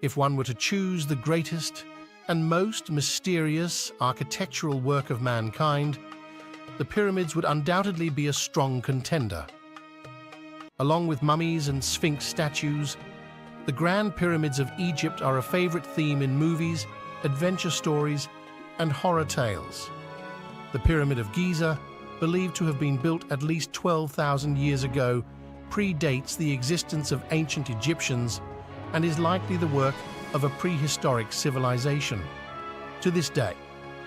If one were to choose the greatest and most mysterious architectural work of mankind, the pyramids would undoubtedly be a strong contender. Along with mummies and sphinx statues, the Grand Pyramids of Egypt are a favorite theme in movies, adventure stories, and horror tales. The Pyramid of Giza, believed to have been built at least 12,000 years ago, predates the existence of ancient Egyptians and is likely the work of a prehistoric civilization. To this day,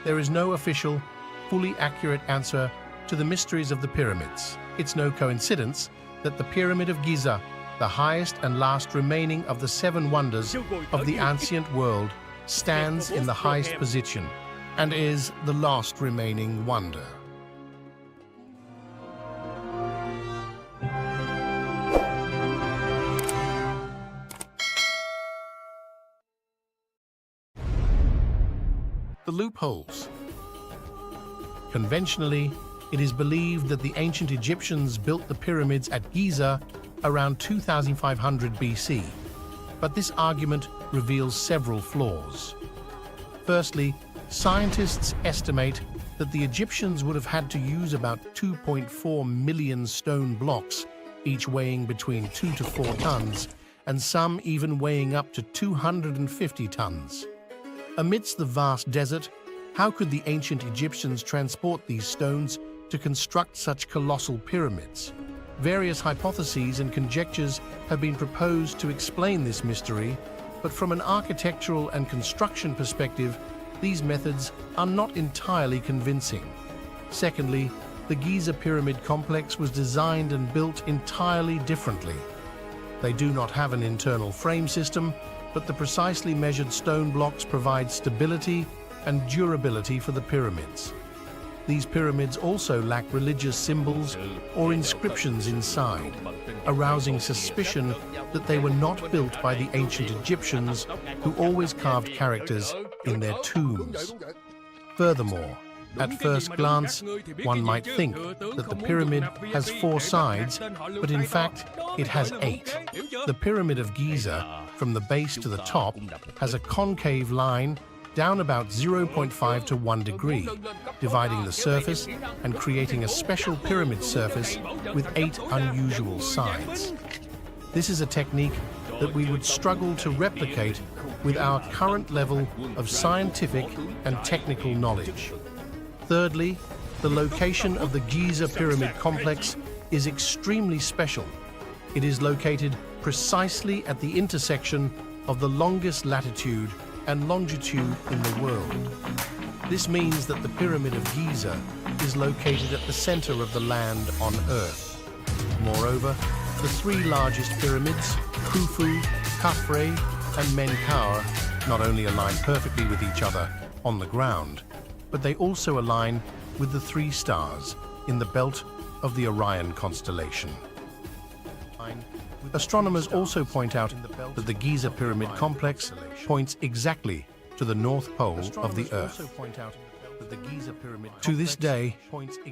there is no official, fully accurate answer to the mysteries of the pyramids. It's no coincidence that the Pyramid of Giza, the highest and last remaining of the 7 wonders of the ancient world, stands in the highest position and is the last remaining wonder. The loopholes. Conventionally, it is believed that the ancient Egyptians built the pyramids at Giza around 2500 BC, but this argument reveals several flaws. Firstly, scientists estimate that the Egyptians would have had to use about 2.4 million stone blocks, each weighing between 2 to 4 tons, and some even weighing up to 250 tons. Amidst the vast desert, how could the ancient Egyptians transport these stones to construct such colossal pyramids? Various hypotheses and conjectures have been proposed to explain this mystery, but from an architectural and construction perspective, these methods are not entirely convincing. Secondly, the Giza Pyramid complex was designed and built entirely differently. They do not have an internal frame system, but the precisely measured stone blocks provide stability and durability for the pyramids. These pyramids also lack religious symbols or inscriptions inside, arousing suspicion that they were not built by the ancient Egyptians, who always carved characters in their tombs. Furthermore, at first glance, one might think that the pyramid has 4 sides, but in fact, it has 8. The Pyramid of Giza, from the base to the top, has a concave line down about 0.5 to 1 degree, dividing the surface and creating a special pyramid surface with 8 unusual sides. This is a technique that we would struggle to replicate with our current level of scientific and technical knowledge. Thirdly, the location of the Giza Pyramid complex is extremely special. It is located precisely at the intersection of the longest latitude and longitude in the world. This means that the Pyramid of Giza is located at the center of the land on Earth. Moreover, the 3 largest pyramids, Khufu, Khafre, and Menkaure, not only align perfectly with each other on the ground, but they also align with the 3 stars in the belt of the Orion constellation. Astronomers also point out that the Giza Pyramid complex points exactly to the North Pole of the Earth. To this day,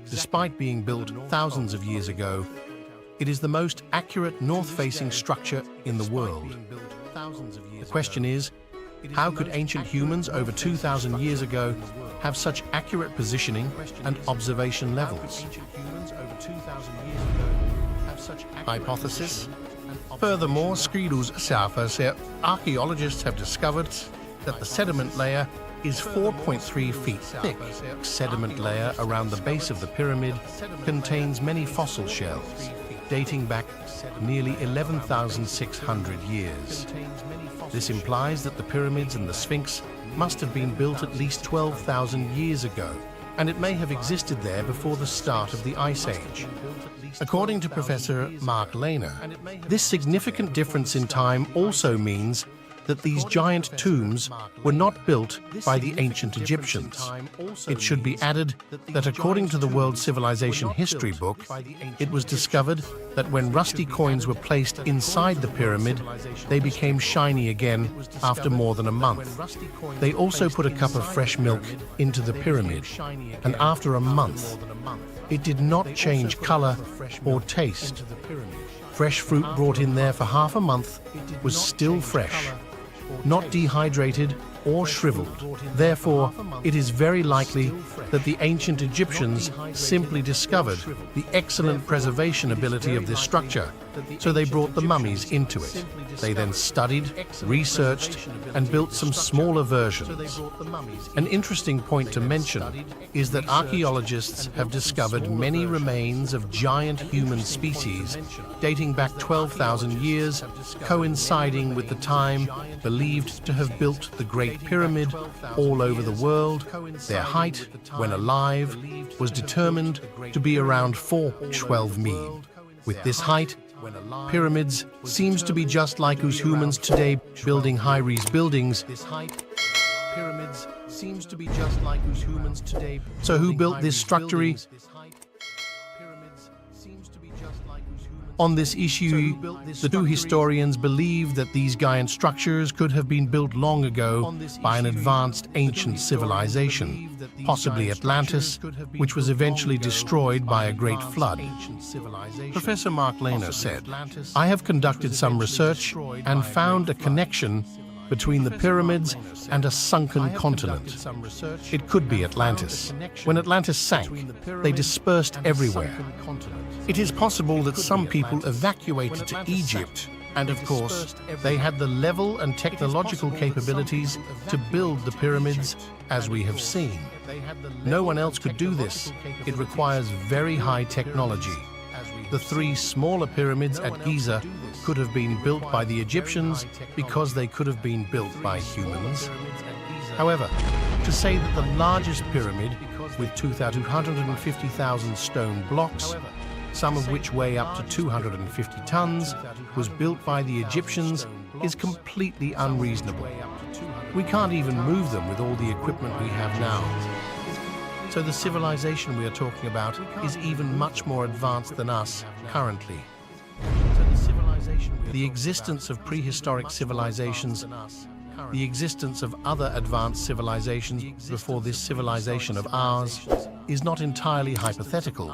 despite being built thousands of years ago, it is the most accurate north-facing structure in the world. The question is, how could ancient humans over 2,000 years ago have such accurate positioning and observation levels? Hypothesis. Furthermore, archaeologists have discovered that the sediment layer is 4.3 feet thick. The sediment layer around the base of the pyramid contains many fossil shells, dating back nearly 11,600 years. This implies that the pyramids and the Sphinx must have been built at least 12,000 years ago, and it may have existed there before the start of the Ice Age. According to Professor Mark Lehner, this significant difference in time also means that these giant tombs were not built by the ancient Egyptians. It should be added that according to the World Civilization History book, it was discovered that when rusty coins were placed inside the pyramid, they became shiny again after more than a month. They also put a cup of fresh milk into the pyramid, and after a month, it did not change color or taste. Fresh fruit brought in there for half a month was still fresh. not dehydrated or shriveled. Therefore, it is very likely that the ancient Egyptians simply discovered the excellent preservation ability of this structure, so they brought the mummies into it. They then studied, researched, and built some smaller versions. An interesting point to mention is that archaeologists have discovered many remains of giant human species dating back 12,000 years, coinciding with the time believed to have built the Great Pyramid all over the world. Their height, when alive, was determined to be around 412 meters. With this height, pyramids seems to be just like us humans today building high-rise buildings. Pyramids seems to be just like us humans today. So who built this structure? On this issue, the two historians believe that these giant structures could have been built long ago by an advanced ancient civilization, possibly Atlantis, which was eventually destroyed by a great flood. Professor Mark Lehner said, "I have conducted some research and found a connection between the pyramids and a sunken continent. It could be Atlantis. When Atlantis sank, they dispersed everywhere. It is possible that some people evacuated to Egypt, and of course, they had the level and technological capabilities to build the pyramids, as we have seen. No one else could do this. It requires very high technology. The three smaller pyramids at Giza could have been built by the Egyptians because they could have been built by humans. However, to say that the largest pyramid, with 250,000 stone blocks, some of which weigh up to 250 tons, was built by the Egyptians is completely unreasonable. We can't even move them with all the equipment we have now. So the civilization we are talking about is even much more advanced than us currently. The existence of prehistoric civilizations, the existence of other advanced civilizations before this civilization of ours, is not entirely hypothetical.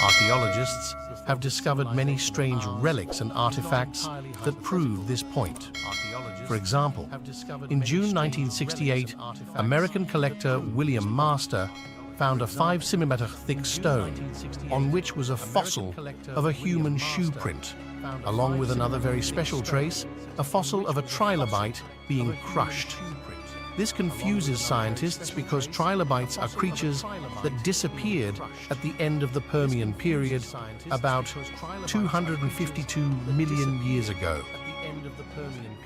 Archaeologists have discovered many strange relics and artifacts that prove this point. For example, in June 1968, American collector William Master found a 5 centimeter thick stone on which was a fossil of a human shoe print, along with another very special trace, a fossil of a trilobite being crushed. This confuses scientists because trilobites are creatures that disappeared at the end of the Permian period about 252 million years ago.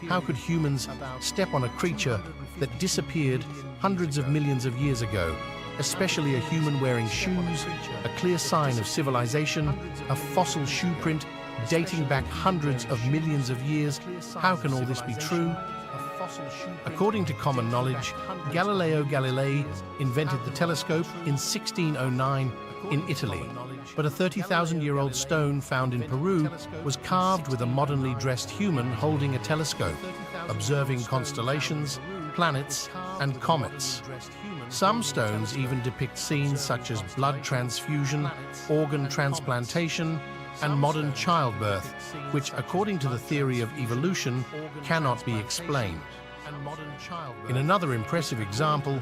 How could humans step on a creature that disappeared hundreds of millions of years ago, especially a human wearing shoes, a clear sign of civilization, a fossil shoe print dating back hundreds of millions of years? How can all this be true? According to common knowledge, Galileo Galilei invented the telescope in 1609 in Italy, but a 30,000-year-old stone found in Peru was carved with a modernly dressed human holding a telescope, observing constellations, planets, and comets. Some stones even depict scenes such as blood transfusion, organ transplantation, and modern childbirth, which, according to the theory of evolution, cannot be explained. In another impressive example,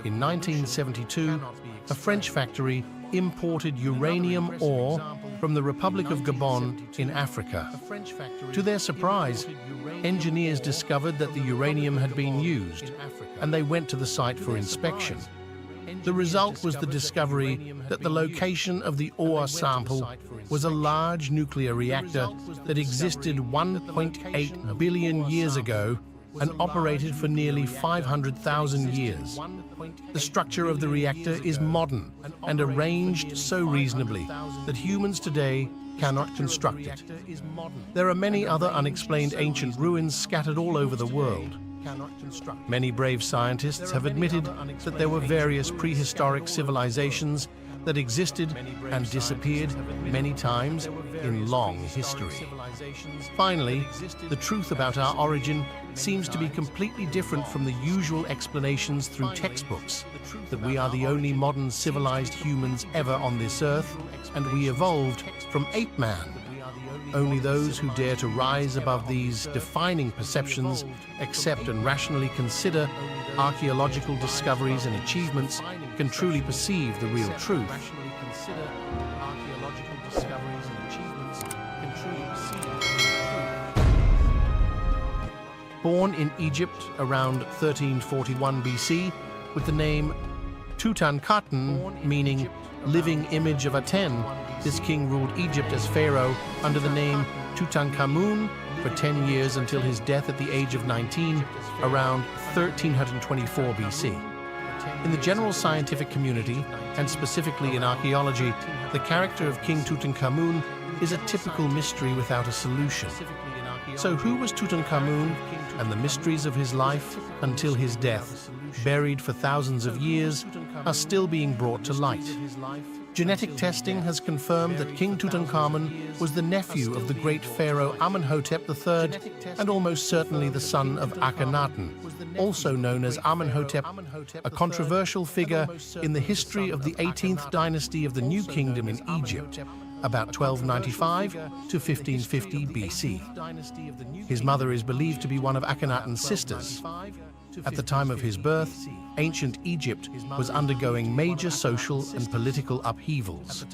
in 1972, a French factory imported uranium ore from the Republic of Gabon in Africa. To their surprise, engineers discovered that the uranium had been used, and they went to the site for inspection. The result was the discovery that the location of the ore sample was a large nuclear reactor that existed 1.8 billion years ago and operated for nearly 500,000 years. The structure of the reactor is modern and arranged so reasonably that humans today cannot construct it. There are many other unexplained ancient ruins scattered all over the world. Many brave scientists have admitted that there were various prehistoric civilizations that existed and disappeared many times in long history. Finally, the truth about our origin seems to be completely different from the usual explanations through textbooks, that we are the only modern civilized humans ever on this earth, and we evolved from ape man. Only those who dare to rise above these defining perceptions, accept and rationally consider archaeological discoveries and achievements, can truly perceive the real truth. Born in Egypt around 1341 BC with the name Tutankhamun, meaning living image of Aten, this king ruled Egypt as pharaoh under the name Tutankhamun for 10 years until his death at the age of 19 around 1324 BC. In the general scientific community, and specifically in archaeology, the character of King Tutankhamun is a typical mystery without a solution. So who was Tutankhamun, and the mysteries of his life until his death, buried for thousands of years, are still being brought to light. Genetic testing has confirmed that King Tutankhamun was the nephew of the great pharaoh Amenhotep III and almost certainly the son of Akhenaten, also known as Amenhotep, a controversial figure in the history of the 18th dynasty of the New Kingdom in Egypt, about 1295 to 1550 BC. His mother is believed to be one of Akhenaten's sisters. At the time of his birth, ancient Egypt was undergoing major social and political upheavals.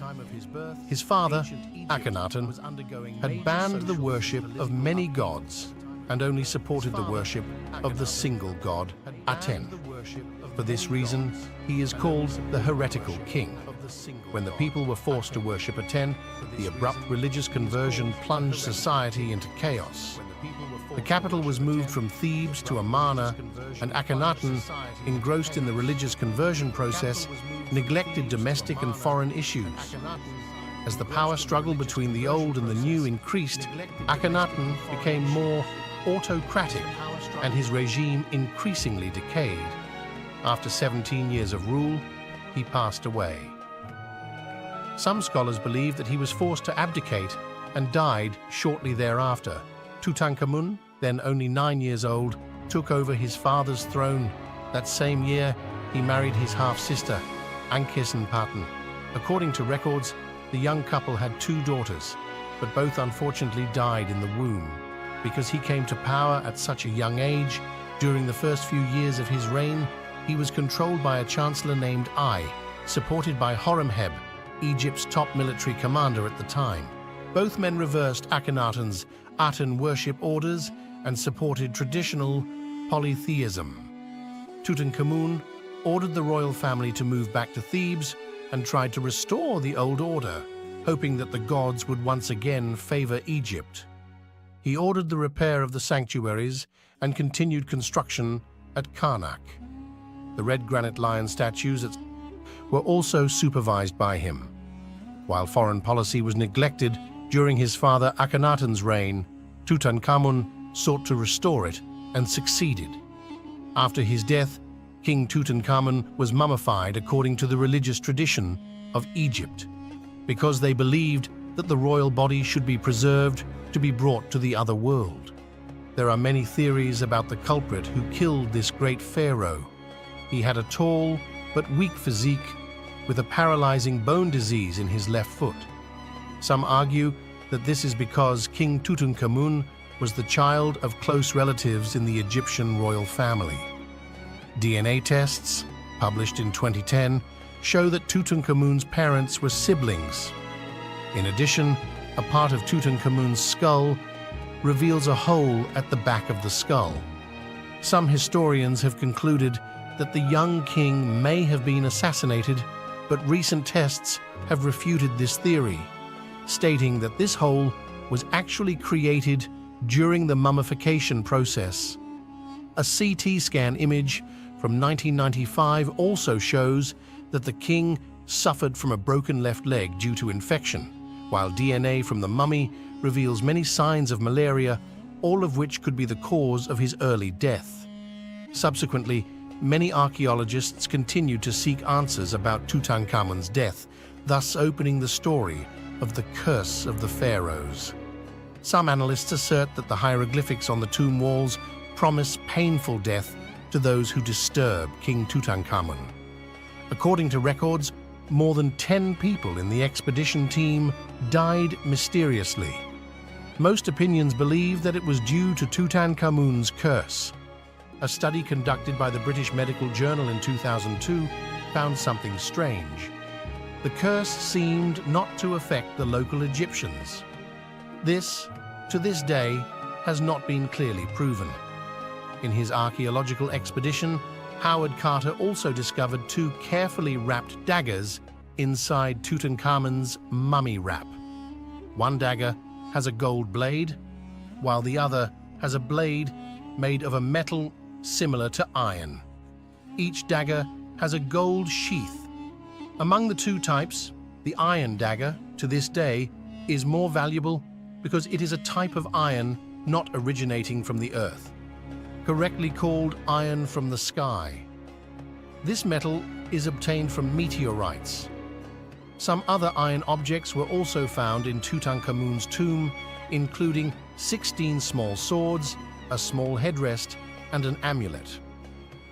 His father, Akhenaten, had banned the worship of many gods and only supported the worship of the single god, Aten. For this reason, he is called the heretical king. When the people were forced to worship Aten, the abrupt religious conversion plunged society into chaos. The capital was moved from Thebes to Amarna, and Akhenaten, engrossed in the religious conversion process, neglected domestic and foreign issues. As the power struggle between the old and the new increased, Akhenaten became more autocratic, and his regime increasingly decayed. After 17 years of rule, he passed away. Some scholars believe that he was forced to abdicate and died shortly thereafter. Tutankhamun, then only 9 years old, took over his father's throne. That same year, he married his half-sister, Ankhesenaten. According to records, the young couple had 2 daughters, but both unfortunately died in the womb. Because he came to power at such a young age, during the first few years of his reign, he was controlled by a chancellor named Ai, supported by Horemheb, Egypt's top military commander at the time. Both men reversed Akhenaten's Aten worship orders and supported traditional polytheism. Tutankhamun ordered the royal family to move back to Thebes and tried to restore the old order, hoping that the gods would once again favor Egypt. He ordered the repair of the sanctuaries and continued construction at Karnak. The red granite lion statues were also supervised by him. While foreign policy was neglected during his father Akhenaten's reign, Tutankhamun sought to restore it and succeeded. After his death, King Tutankhamun was mummified according to the religious tradition of Egypt, because they believed that the royal body should be preserved to be brought to the other world. There are many theories about the culprit who killed this great pharaoh. He had a tall but weak physique with a paralyzing bone disease in his left foot. Some argue that this is because King Tutankhamun was the child of close relatives in the Egyptian royal family. DNA tests, published in 2010, show that Tutankhamun's parents were siblings. In addition, a part of Tutankhamun's skull reveals a hole at the back of the skull. Some historians have concluded that the young king may have been assassinated, but recent tests have refuted this theory, stating that this hole was actually created during the mummification process. A CT scan image from 1995 also shows that the king suffered from a broken left leg due to infection, while DNA from the mummy reveals many signs of malaria, all of which could be the cause of his early death. Subsequently, many archaeologists continued to seek answers about Tutankhamun's death, thus opening the story of the curse of the pharaohs. Some analysts assert that the hieroglyphics on the tomb walls promise painful death to those who disturb King Tutankhamun. According to records, more than 10 people in the expedition team died mysteriously. Most opinions believe that it was due to Tutankhamun's curse. A study conducted by the British Medical Journal in 2002 found something strange. The curse seemed not to affect the local Egyptians. This, to this day, has not been clearly proven. In his archaeological expedition, Howard Carter also discovered two carefully wrapped daggers inside Tutankhamun's mummy wrap. One dagger has a gold blade, while the other has a blade made of a metal similar to iron. Each dagger has a gold sheath. Among the two types, the iron dagger, to this day, is more valuable because it is a type of iron not originating from the earth, correctly called iron from the sky. This metal is obtained from meteorites. Some other iron objects were also found in Tutankhamun's tomb, including 16 small swords, a small headrest, and an amulet.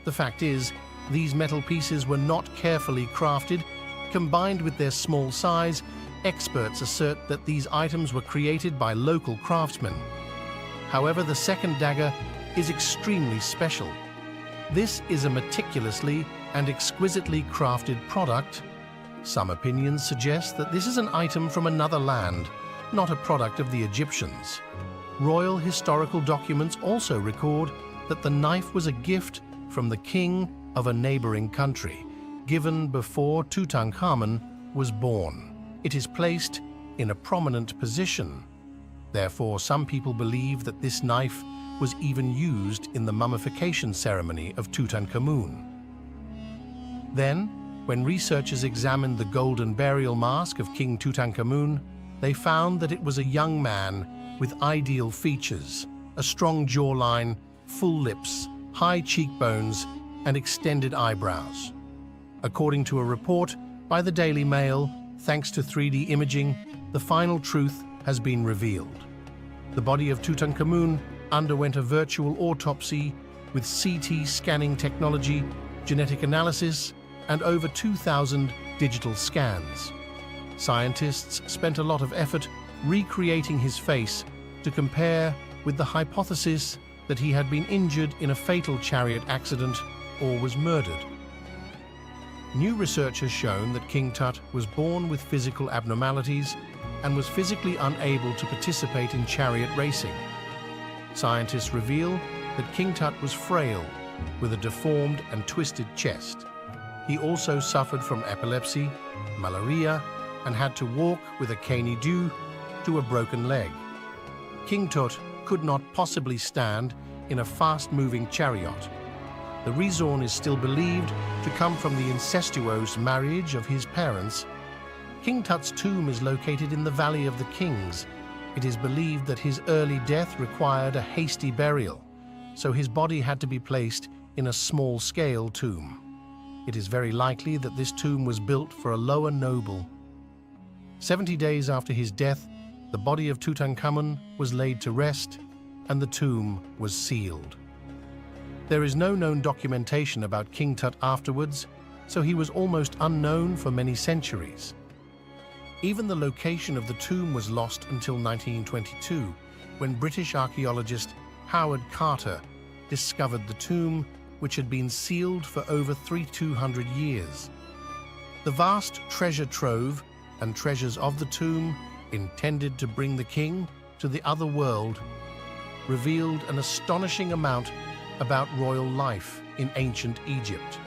The fact is, these metal pieces were not carefully crafted. Combined with their small size, experts assert that these items were created by local craftsmen. However, the second dagger is extremely special. This is a meticulously and exquisitely crafted product. Some opinions suggest that this is an item from another land, not a product of the Egyptians. Royal historical documents also record that the knife was a gift from the king of a neighboring country, given before Tutankhamun was born. It is placed in a prominent position. Therefore, some people believe that this knife was even used in the mummification ceremony of Tutankhamun. Then, when researchers examined the golden burial mask of King Tutankhamun, they found that it was a young man with ideal features, a strong jawline, full lips, high cheekbones, and extended eyebrows. According to a report by the Daily Mail, thanks to 3D imaging, the final truth has been revealed. The body of Tutankhamun underwent a virtual autopsy with CT scanning technology, genetic analysis, and over 2,000 digital scans. Scientists spent a lot of effort recreating his face to compare with the hypothesis that he had been injured in a fatal chariot accident or was murdered. New research has shown that King Tut was born with physical abnormalities and was physically unable to participate in chariot racing. Scientists reveal that King Tut was frail, with a deformed and twisted chest. He also suffered from epilepsy, malaria, and had to walk with a cane due to a broken leg. King Tut could not possibly stand in a fast-moving chariot. The reason is still believed to come from the incestuous marriage of his parents. King Tut's tomb is located in the Valley of the Kings. It is believed that his early death required a hasty burial, so his body had to be placed in a small-scale tomb. It is very likely that this tomb was built for a lower noble. 70 days after his death, the body of Tutankhamun was laid to rest, and the tomb was sealed. There is no known documentation about King Tut afterwards, so he was almost unknown for many centuries. Even the location of the tomb was lost until 1922, when British archaeologist Howard Carter discovered the tomb, which had been sealed for over 200 years. The vast treasure trove and treasures of the tomb, intended to bring the king to the other world, revealed an astonishing amount about royal life in ancient Egypt.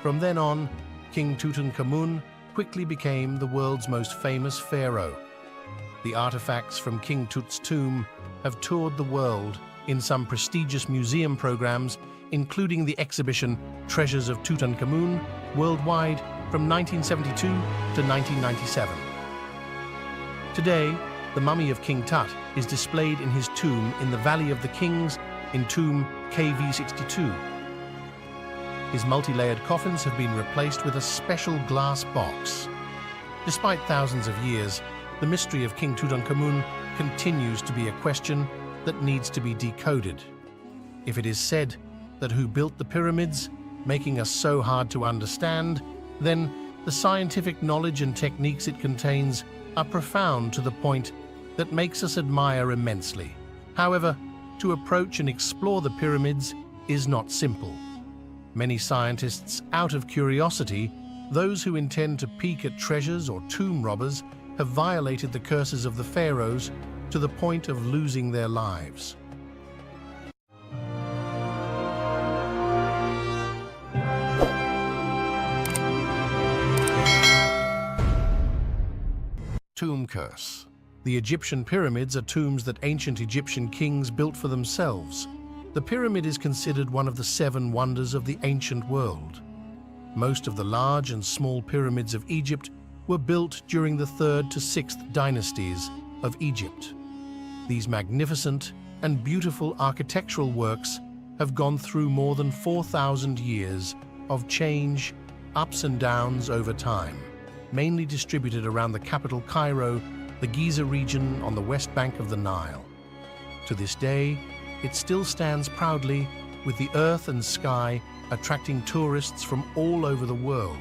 From then on, King Tutankhamun quickly became the world's most famous pharaoh. The artifacts from King Tut's tomb have toured the world in some prestigious museum programs, including the exhibition Treasures of Tutankhamun worldwide from 1972 to 1997. Today, the mummy of King Tut is displayed in his tomb in the Valley of the Kings in tomb KV62. His multi-layered coffins have been replaced with a special glass box. Despite thousands of years, the mystery of King Tutankhamun continues to be a question that needs to be decoded. If it is said that who built the pyramids, making us so hard to understand, then the scientific knowledge and techniques it contains are profound to the point that makes us admire immensely. However, to approach and explore the pyramids is not simple. Many scientists, out of curiosity, those who intend to peek at treasures or tomb robbers, have violated the curses of the pharaohs to the point of losing their lives. Tomb curse. The Egyptian pyramids are tombs that ancient Egyptian kings built for themselves. The pyramid is considered one of the 7 wonders of the ancient world. Most of the large and small pyramids of Egypt were built during the 3rd to 6th dynasties of Egypt. These magnificent and beautiful architectural works have gone through more than 4,000 years of change, ups and downs over time, mainly distributed around the capital Cairo, the Giza region on the west bank of the Nile. To this day, it still stands proudly, with the earth and sky attracting tourists from all over the world.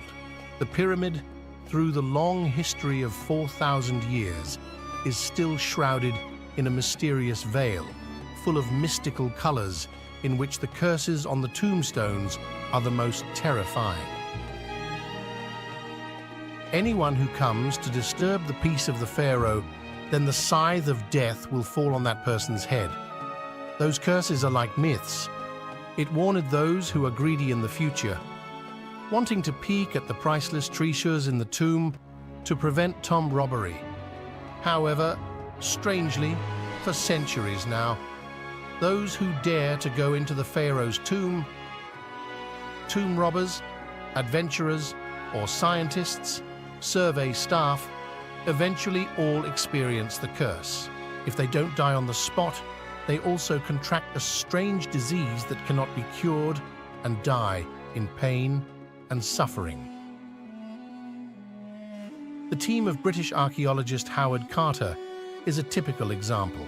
The pyramid, through the long history of 4,000 years, is still shrouded in a mysterious veil, full of mystical colors, in which the curses on the tombstones are the most terrifying. Anyone who comes to disturb the peace of the pharaoh, then the scythe of death will fall on that person's head. Those curses are like myths. It warned those who are greedy in the future, wanting to peek at the priceless treasures in the tomb to prevent tomb robbery. However, strangely, for centuries now, those who dare to go into the pharaoh's tomb robbers, adventurers, or scientists, survey staff, eventually all experience the curse. If they don't die on the spot, they also contract a strange disease that cannot be cured and die in pain and suffering. The team of British archaeologist Howard Carter is a typical example.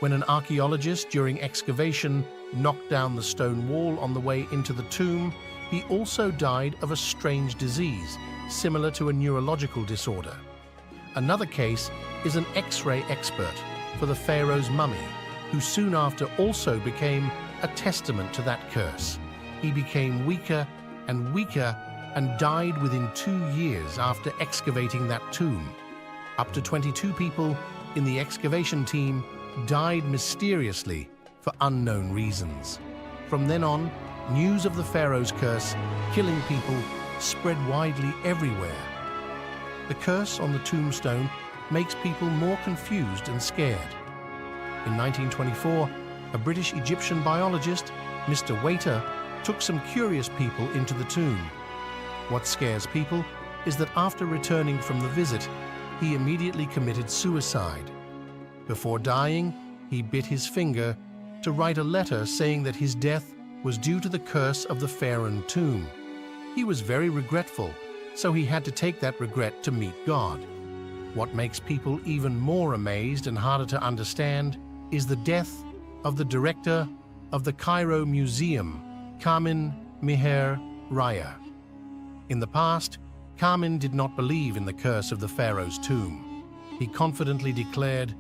When an archaeologist during excavation knocked down the stone wall on the way into the tomb, he also died of a strange disease, similar to a neurological disorder. Another case is an X-ray expert for the pharaoh's mummy, who soon after also became a testament to that curse. He became weaker and weaker and died within 2 years after excavating that tomb. Up to 22 people in the excavation team died mysteriously for unknown reasons. From then on, news of the pharaoh's curse killing people spread widely everywhere. The curse on the tombstone makes people more confused and scared. In 1924, a British Egyptian biologist, Mr. Waiter, took some curious people into the tomb. What scares people is that after returning from the visit, he immediately committed suicide. Before dying, he bit his finger to write a letter saying that his death was due to the curse of the pharaoh tomb. He was very regretful, so he had to take that regret to meet God. What makes people even more amazed and harder to understand is the death of the director of the Cairo Museum, Kamin Miher Raya. In the past, Kamin did not believe in the curse of the pharaoh's tomb. He confidently declared,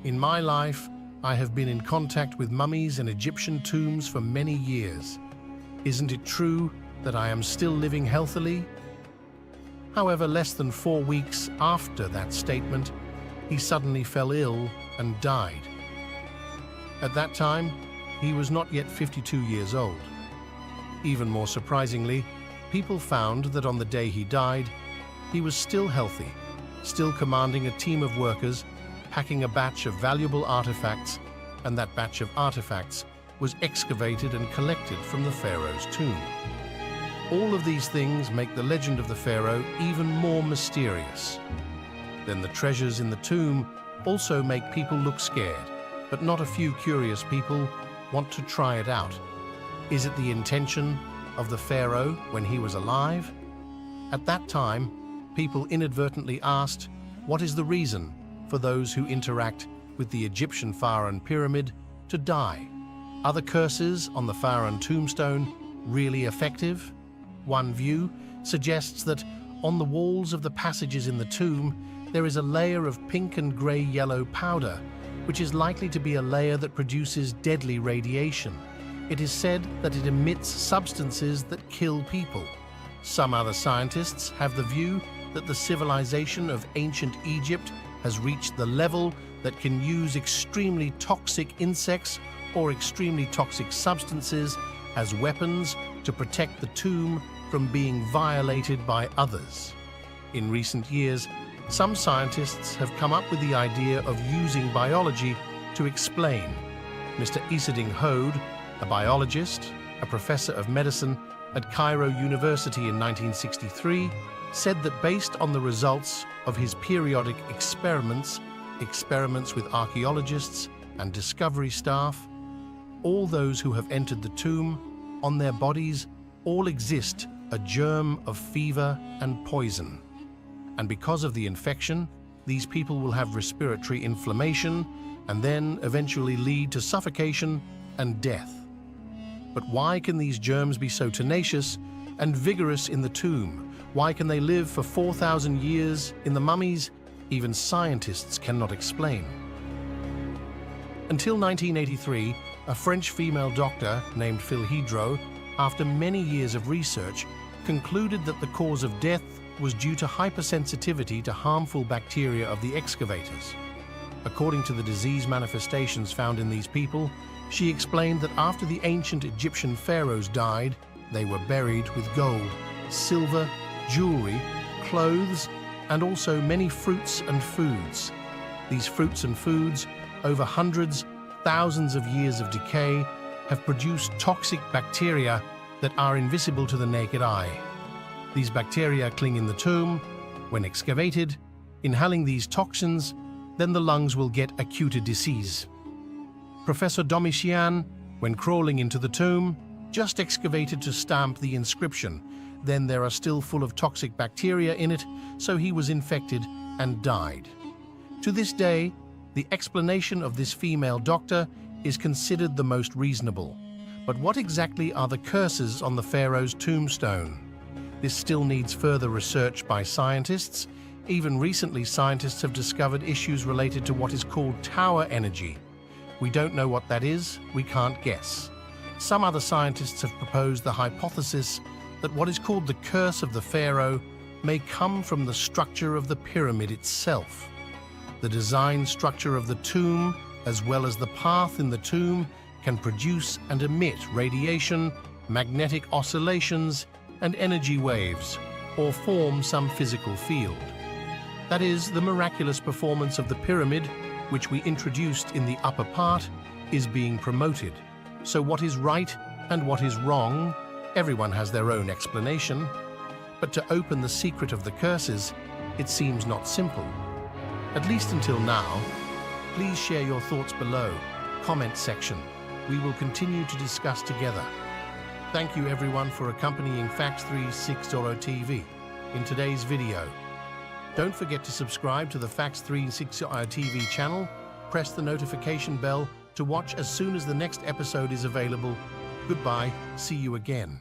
"In my life, I have been in contact with mummies and Egyptian tombs for many years. Isn't it true that I am still living healthily?" However, less than 4 weeks after that statement, he suddenly fell ill and died. At that time, he was not yet 52 years old. Even more surprisingly, people found that on the day he died, he was still healthy, still commanding a team of workers, packing a batch of valuable artifacts, and that batch of artifacts was excavated and collected from the pharaoh's tomb. All of these things make the legend of the pharaoh even more mysterious. Then the treasures in the tomb also make people look scared, but not a few curious people want to try it out. Is it the intention of the pharaoh when he was alive? At that time, people inadvertently asked, what is the reason for those who interact with the Egyptian pharaoh pyramid to die? Are the curses on the pharaoh tombstone really effective? One view suggests that on the walls of the passages in the tomb, there is a layer of pink and grey-yellow powder, which is likely to be a layer that produces deadly radiation. It is said that it emits substances that kill people. Some other scientists have the view that the civilization of ancient Egypt has reached the level that can use extremely toxic insects or extremely toxic substances as weapons to protect the tomb from being violated by others. In recent years, some scientists have come up with the idea of using biology to explain. Mr. Isading Hode, a biologist, a professor of medicine at Cairo University in 1963, said that based on the results of his periodic experiments with archaeologists and discovery staff, all those who have entered the tomb, on their bodies all exist a germ of fever and poison. And because of the infection, these people will have respiratory inflammation and then eventually lead to suffocation and death. But why can these germs be so tenacious and vigorous in the tomb? Why can they live for 4,000 years in the mummies? Even scientists cannot explain. Until 1983, a French female doctor named Philhydro, after many years of research, concluded that the cause of death was due to hypersensitivity to harmful bacteria of the excavators. According to the disease manifestations found in these people, she explained that after the ancient Egyptian pharaohs died, they were buried with gold, silver, jewelry, clothes, and also many fruits and foods. These fruits and foods, over hundreds, thousands of years of decay, have produced toxic bacteria that are invisible to the naked eye. These bacteria cling in the tomb. When excavated, inhaling these toxins, then the lungs will get acute disease. Professor Domitian, when crawling into the tomb, just excavated to stamp the inscription. Then there are still full of toxic bacteria in it, so he was infected and died. To this day, the explanation of this female doctor is considered the most reasonable. But what exactly are the curses on the pharaoh's tombstone? This still needs further research by scientists. Even recently, scientists have discovered issues related to what is called tower energy. We don't know what that is, we can't guess. Some other scientists have proposed the hypothesis that what is called the curse of the pharaoh may come from the structure of the pyramid itself. The design structure of the tomb, as well as the path in the tomb, can produce and emit radiation, magnetic oscillations, and energy waves, or form some physical field. That is, the miraculous performance of the pyramid, which we introduced in the upper part, is being promoted. So what is right and what is wrong? Everyone has their own explanation. But to open the secret of the curses, it seems not simple. At least until now. Please share your thoughts below. Comment section. We will continue to discuss together. Thank you everyone for accompanying Facts 360 TV in today's video. Don't forget to subscribe to the Facts 360 TV channel. Press the notification bell to watch as soon as the next episode is available. Goodbye, see you again.